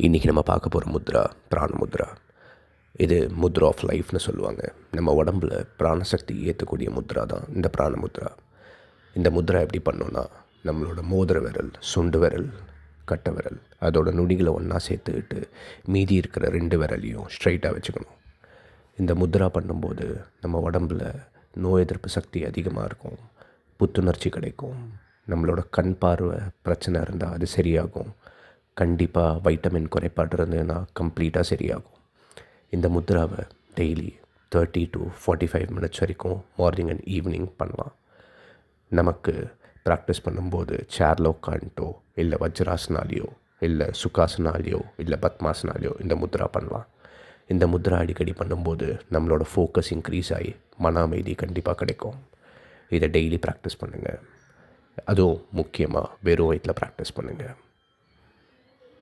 இன்றைக்கி நம்ம பார்க்க போகிற முத்ரா பிராண முத்ரா. இது முத்ரா ஆஃப் லைஃப்னு சொல்லுவாங்க. நம்ம உடம்பில் பிராணசக்தி ஏற்றக்கூடிய முத்ரா தான் இந்த பிராண முத்ரா. இந்த முத்ரா எப்படி பண்ணோன்னா, நம்மளோட மோதிர விரல், சுண்டு விரல், கட்டை விரல் அதோட நுனிகளை ஒன்றா சேர்த்துக்கிட்டு மீதி இருக்கிற 2 விரலையும் ஸ்ட்ரைட்டாக வச்சுக்கணும். இந்த முத்ரா பண்ணும்போது நம்ம உடம்பில் நோய் எதிர்ப்பு சக்தி அதிகமாக இருக்கும், புத்துணர்ச்சி கிடைக்கும், நம்மளோட கண் பார்வை பிரச்சனை இருந்தால் அது சரியாகும், கண்டிப்பாக வைட்டமின் குறைபாடு இருந்ததுன்னா கம்ப்ளீட்டாக சரியாகும். இந்த முத்ராவை டெய்லி 30 to 45 மினிட்ஸ் வரைக்கும் மார்னிங் அண்ட் ஈவினிங் பண்ணலாம். நமக்கு ப்ராக்டிஸ் பண்ணும்போது சேரில் உட்காந்துட்டோ இல்லை வஜ்ராசனாலேயோ இல்லை சுகாசனாலேயோ இல்லை பத்மாசனாலேயோ இந்த முத்ரா பண்ணலாம். இந்த முத்ரா அடிக்கடி பண்ணும்போது நம்மளோட ஃபோக்கஸ் இன்க்ரீஸ் ஆகி மன அமைதி கண்டிப்பாக கிடைக்கும். இதை டெய்லி ப்ராக்டிஸ் பண்ணுங்கள். அதுவும் முக்கியமாக வெறும் வயிற்றில் ப்ராக்டிஸ் பண்ணுங்கள்.